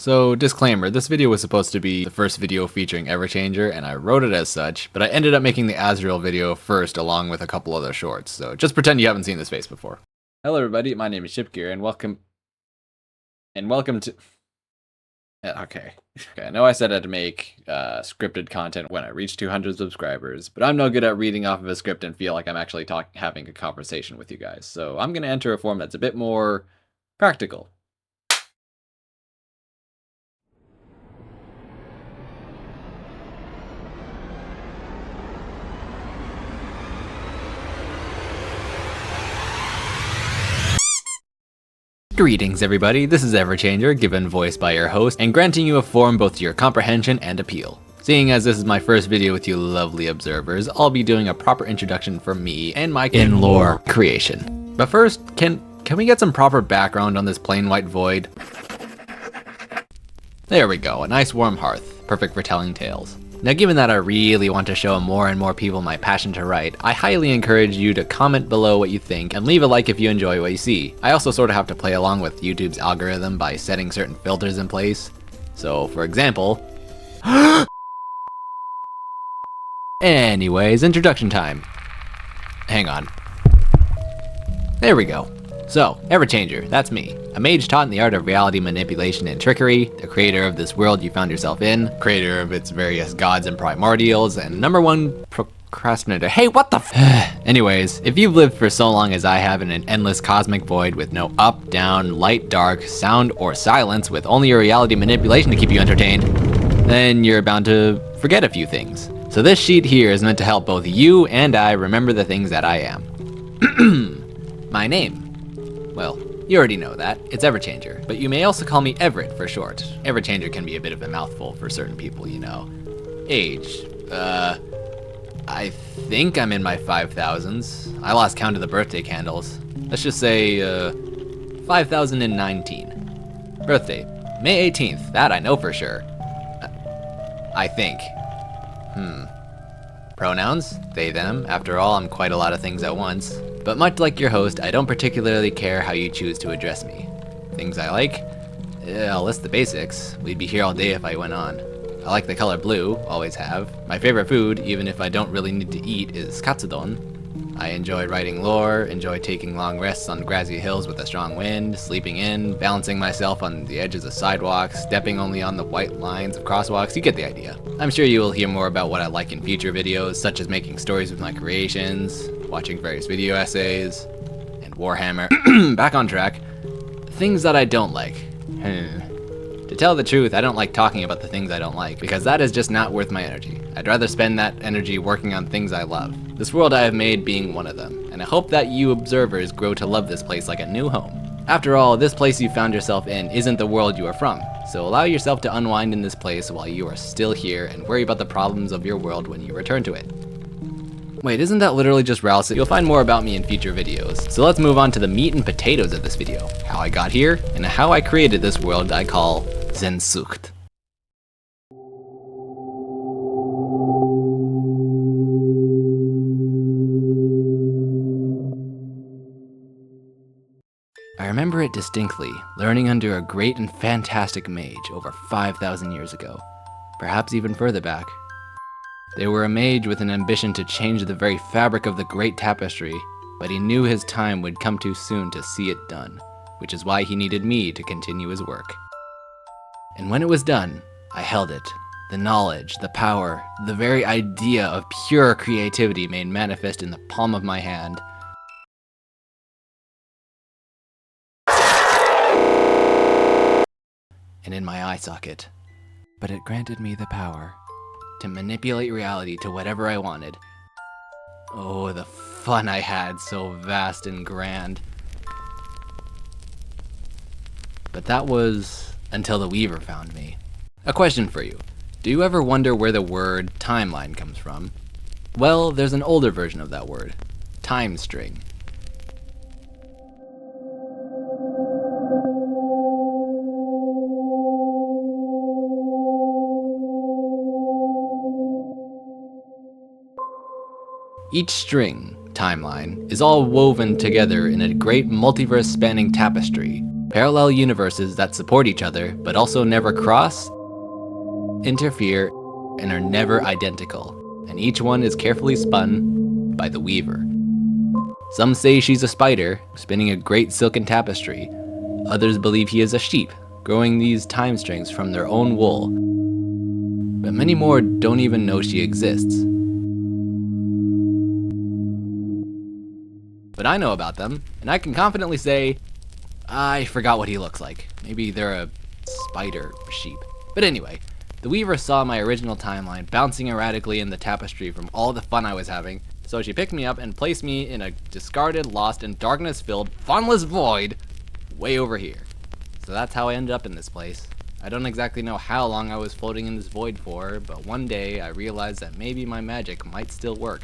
So, disclaimer, this video was supposed to be the first video featuring Everchanger, and I wrote it as such, but I ended up making the Azrael video first along with a couple other shorts, so just pretend you haven't seen this face before. Hello everybody, my name is Shipgear, and welcome to... Okay, I know I said I'd make scripted content when I reach 200 subscribers, but I'm no good at reading off of a script and feel like I'm actually having a conversation with you guys, so I'm going to enter a form that's a bit more practical. Greetings everybody, this is Everchanger, given voice by your host, and granting you a form both to your comprehension and appeal. Seeing as this is my first video with you lovely observers, I'll be doing a proper introduction for me and my in-lore creation. But first, can we get some proper background on this plain white void? There we go, a nice warm hearth, perfect for telling tales. Now given that I really want to show more and more people my passion to write, I highly encourage you to comment below what you think and leave a like if you enjoy what you see. I also sort of have to play along with YouTube's algorithm by setting certain filters in place. So for example... Anyways, introduction time. Hang on. There we go. So, Everchanger, that's me. A mage taught in the art of reality manipulation and trickery, the creator of this world you found yourself in, creator of its various gods and primordials, and #1 procrastinator. Hey, what the f- Anyways, if you've lived for so long as I have in an endless cosmic void with no up, down, light, dark, sound, or silence, with only your reality manipulation to keep you entertained, then you're bound to forget a few things. So this sheet here is meant to help both you and I remember the things that I am. My name. Well, you already know that, it's Everchanger, but you may also call me Everett for short. Everchanger can be a bit of a mouthful for certain people, you know. Age, I think I'm in my 5,000s. I lost count of the birthday candles. Let's just say, 5,019. Birthday, May 18th, that I know for sure. I think. Pronouns, they, them. After all, I'm quite a lot of things at once. But much like your host, I don't particularly care how you choose to address me. Things I like? I'll list the basics. We'd be here all day if I went on. I like the color blue, always have. My favorite food, even if I don't really need to eat, is katsudon. I enjoy writing lore, enjoy taking long rests on grassy hills with a strong wind, sleeping in, balancing myself on the edges of sidewalks, stepping only on the white lines of crosswalks, you get the idea. I'm sure you will hear more about what I like in future videos, such as making stories with my creations, watching various video essays, and Warhammer. Back on track. Things that I don't like. To tell the truth, I don't like talking about the things I don't like, because that is just not worth my energy. I'd rather spend that energy working on things I love. This world I have made being one of them, and I hope that you observers grow to love this place like a new home. After all, this place you found yourself in isn't the world you are from, so allow yourself to unwind in this place while you are still here and worry about the problems of your world when you return to it. Wait, isn't that literally just Rouse? You'll find more about me in future videos. So let's move on to the meat and potatoes of this video. How I got here, and how I created this world I call Sensucht. I remember it distinctly, learning under a great and fantastic mage over 5,000 years ago, perhaps even further back. They were a mage with an ambition to change the very fabric of the great tapestry, but he knew his time would come too soon to see it done, which is why he needed me to continue his work. And when it was done, I held it. The knowledge, the power, the very idea of pure creativity made manifest in the palm of my hand. And in my eye socket. But it granted me the power to manipulate reality to whatever I wanted. Oh, the fun I had, so vast and grand. But that was until the Weaver found me. A question for you. Do you ever wonder where the word timeline comes from? Well, there's an older version of that word. Time string. Each string, timeline, is all woven together in a great multiverse-spanning tapestry, Parallel universes that support each other, but also never cross, interfere, and are never identical, and each one is carefully spun by the weaver. Some say she's a spider, spinning a great silken tapestry. Others believe he is a sheep, growing these time strings from their own wool. But many more don't even know she exists. But I know about them, and I can confidently say, I forgot what he looks like. Maybe they're a spider sheep. But anyway, the weaver saw my original timeline bouncing erratically in the tapestry from all the fun I was having, so she picked me up and placed me in a discarded, lost, and darkness-filled, funless void way over here. So that's how I ended up in this place. I don't exactly know how long I was floating in this void for, but one day I realized that maybe my magic might still work,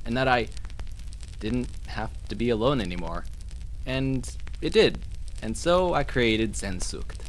and that I didn't have to be alone anymore. And it did. And so I created Sensucht.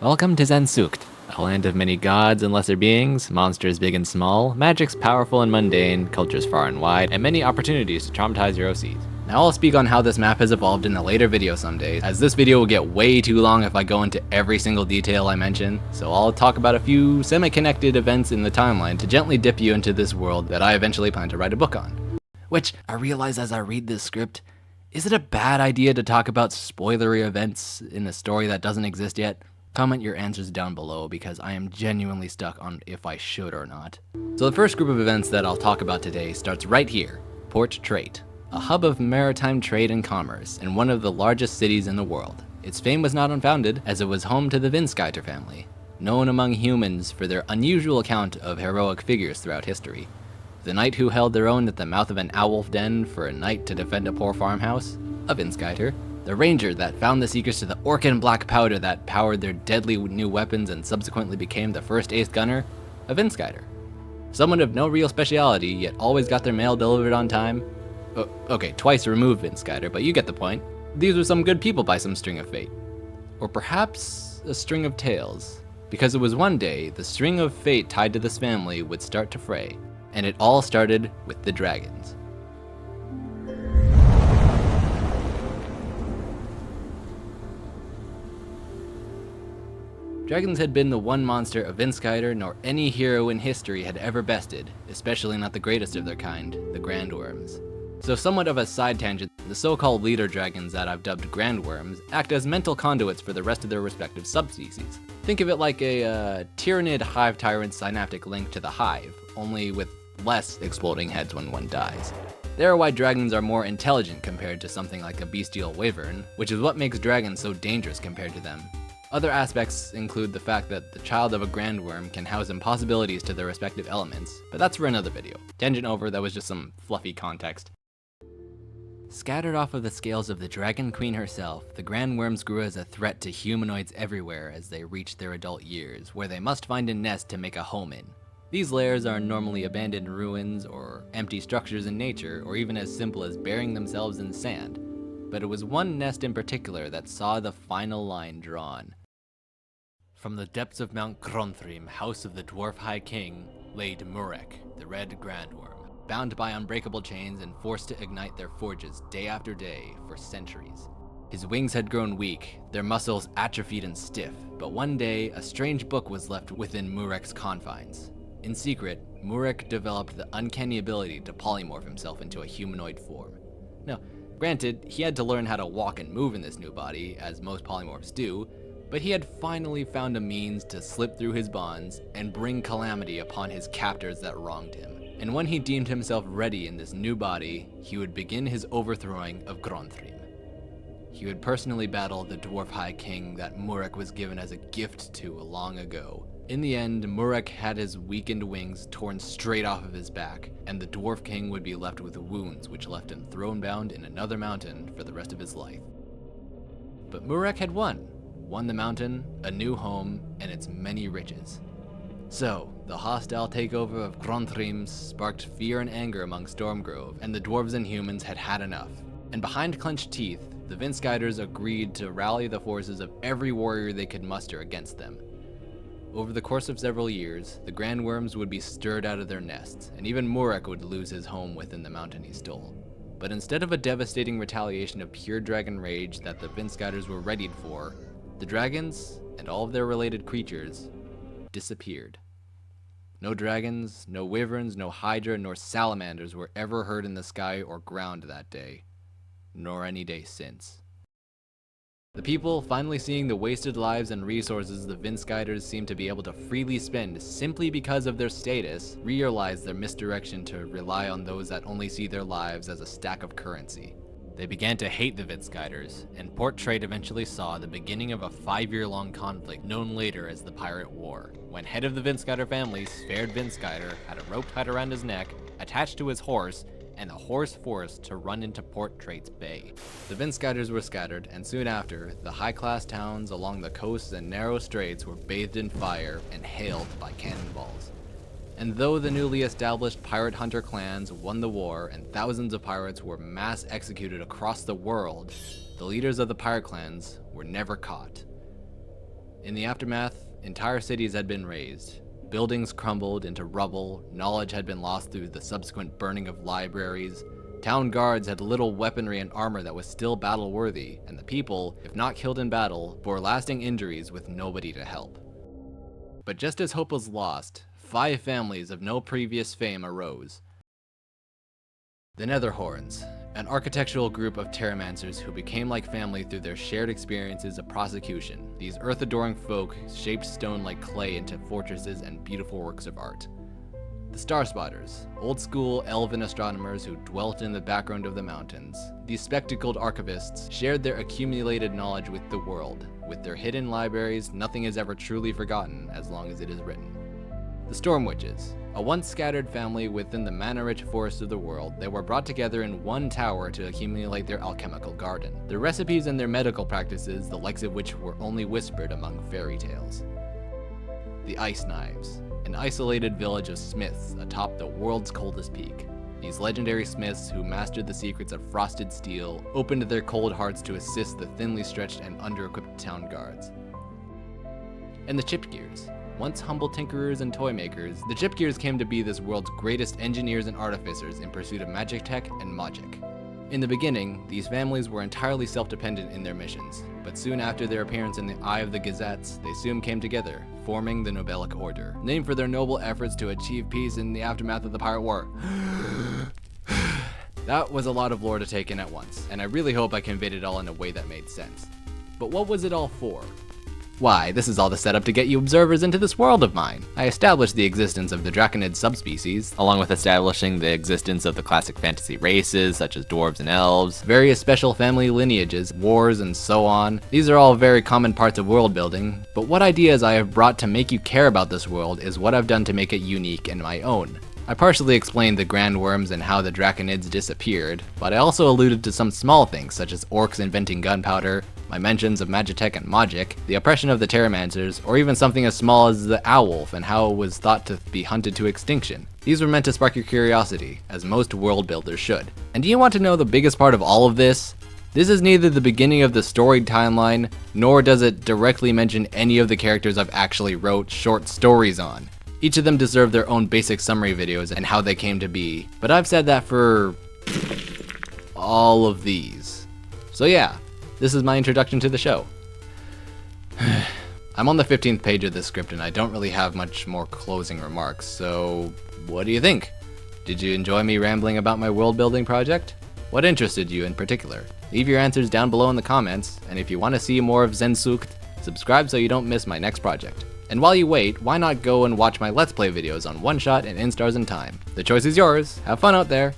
Welcome to Sensucht, a land of many gods and lesser beings, monsters big and small, magics powerful and mundane, cultures far and wide, and many opportunities to traumatize your OCs. Now I'll speak on how this map has evolved in a later video someday, as this video will get way too long if I go into every single detail I mention, so I'll talk about a few semi-connected events in the timeline to gently dip you into this world that I eventually plan to write a book on. Which, I realize as I read this script, is it a bad idea to talk about spoilery events in a story that doesn't exist yet? Comment your answers down below because I am genuinely stuck on if I should or not. So the first group of events that I'll talk about today starts right here, Port Trait, a hub of maritime trade and commerce and one of the largest cities in the world. Its fame was not unfounded, as it was home to the Vinskiter family, known among humans for their unusual account of heroic figures throughout history. The knight who held their own at the mouth of an owl's den for a night to defend a poor farmhouse, a Vinskiter. The ranger that found the secrets to the Orcan black powder that powered their deadly new weapons and subsequently became the first ace gunner, a Vinskiter. Someone of no real speciality, yet always got their mail delivered on time. Okay, twice removed Vinskiter, but you get the point. These were some good people by some string of fate. Or perhaps a string of tales. Because it was one day, the string of fate tied to this family would start to fray. And it all started with the dragons. Dragons had been the one monster a Vinskiter nor any hero in history had ever bested, especially not the greatest of their kind, the Grandworms. So somewhat of a side tangent, the so-called leader dragons that I've dubbed Grandworms act as mental conduits for the rest of their respective subspecies. Think of it like a Tyrannid hive tyrant synaptic link to the hive, only with less exploding heads when one dies. There are why dragons are more intelligent compared to something like a bestial wyvern, which is what makes dragons so dangerous compared to them. Other aspects include the fact that the child of a grandworm can house impossibilities to their respective elements, but that's for another video. Tangent over, that was just some fluffy context. Scattered off of the scales of the Dragon Queen herself, the grandworms grew as a threat to humanoids everywhere as they reached their adult years, where they must find a nest to make a home in. These lairs are normally abandoned ruins or empty structures in nature, or even as simple as burying themselves in sand. But it was one nest in particular that saw the final line drawn. From the depths of Mount Gronthrim, house of the Dwarf High King, laid Murek, the Red Grandworm, bound by unbreakable chains and forced to ignite their forges day after day for centuries. His wings had grown weak, their muscles atrophied and stiff, but one day a strange book was left within Murek's confines. In secret, Murek developed the uncanny ability to polymorph himself into a humanoid form. Now, granted, he had to learn how to walk and move in this new body, as most polymorphs do, but he had finally found a means to slip through his bonds and bring calamity upon his captors that wronged him. And when he deemed himself ready in this new body, he would begin his overthrowing of Gronthrim. He would personally battle the Dwarf High King that Murek was given as a gift to long ago. In the end, Murek had his weakened wings torn straight off of his back, and the Dwarf King would be left with wounds which left him throne-bound in another mountain for the rest of his life. But Murek had won the mountain, a new home, and its many riches. So, the hostile takeover of Gronthrim sparked fear and anger among Stormgrove, and the dwarves and humans had had enough. And behind clenched teeth, the Vinskiters agreed to rally the forces of every warrior they could muster against them. Over the course of several years, the grand worms would be stirred out of their nests, and even Murek would lose his home within the mountain he stole. But instead of a devastating retaliation of pure dragon rage that the Vinskyders were readied for, the dragons, and all of their related creatures, disappeared. No dragons, no wyverns, no hydra, nor salamanders were ever heard in the sky or ground that day, nor any day since. The people, finally seeing the wasted lives and resources the Vinskyders seemed to be able to freely spend simply because of their status, realized their misdirection to rely on those that only see their lives as a stack of currency. They began to hate the Vinskyders, and port trade eventually saw the beginning of a 5-year-long conflict known later as the Pirate War, when head of the Vinskyder family, Sverd Vinskyder, had a rope tied around his neck, attached to his horse, and the horse forced to run into Port Trait's Bay. The Vinskyders were scattered, and soon after, the high-class towns along the coasts and narrow straits were bathed in fire and hailed by cannonballs. And though the newly established pirate hunter clans won the war and thousands of pirates were mass executed across the world, the leaders of the pirate clans were never caught. In the aftermath, entire cities had been razed. Buildings crumbled into rubble, knowledge had been lost through the subsequent burning of libraries, town guards had little weaponry and armor that was still battle-worthy, and the people, if not killed in battle, bore lasting injuries with nobody to help. But just as hope was lost, 5 families of no previous fame arose. The Netherhorns, an architectural group of terramancers who became like family through their shared experiences of prosecution. These earth-adoring folk shaped stone like clay into fortresses and beautiful works of art. The Starspotters, old-school elven astronomers who dwelt in the background of the mountains. These spectacled archivists shared their accumulated knowledge with the world. With their hidden libraries, nothing is ever truly forgotten as long as it is written. The Storm Witches, a once scattered family within the mana-rich forest of the world, they were brought together in one tower to accumulate their alchemical garden. Their recipes and their medical practices, the likes of which were only whispered among fairy tales. The Ice Knives, an isolated village of smiths atop the world's coldest peak. These legendary smiths who mastered the secrets of frosted steel opened their cold hearts to assist the thinly stretched and under-equipped town guards. And the Chipgears. Once humble tinkerers and toy makers, the Chipgears came to be this world's greatest engineers and artificers in pursuit of magic tech and magic. In the beginning, these families were entirely self-dependent in their missions, but soon after their appearance in the Eye of the Gazettes, they soon came together, forming the Nobelic Order, named for their noble efforts to achieve peace in the aftermath of the Pirate War. That was a lot of lore to take in at once, and I really hope I conveyed it all in a way that made sense. But what was it all for? Why, this is all the setup to get you observers into this world of mine. I established the existence of the Draconid subspecies, along with establishing the existence of the classic fantasy races, such as dwarves and elves, various special family lineages, wars, and so on. These are all very common parts of world building, but what ideas I have brought to make you care about this world is what I've done to make it unique and my own. I partially explained the grand worms and how the Draconids disappeared, but I also alluded to some small things such as orcs inventing gunpowder, my mentions of Magitech and Magic, the oppression of the Terramancers, or even something as small as the Owlwolf and how it was thought to be hunted to extinction. These were meant to spark your curiosity, as most world builders should. And do you want to know the biggest part of all of this? This is neither the beginning of the storied timeline, nor does it directly mention any of the characters I've actually wrote short stories on. Each of them deserve their own basic summary videos and how they came to be, but I've said that for all of these. So yeah, this is my introduction to the show. I'm on the 15th page of this script and I don't really have much more closing remarks, so what do you think? Did you enjoy me rambling about my world building project? What interested you in particular? Leave your answers down below in the comments, and if you want to see more of Sensucht, subscribe so you don't miss my next project. And while you wait, why not go and watch my Let's Play videos on One Shot and Instars in Time? The choice is yours. Have fun out there!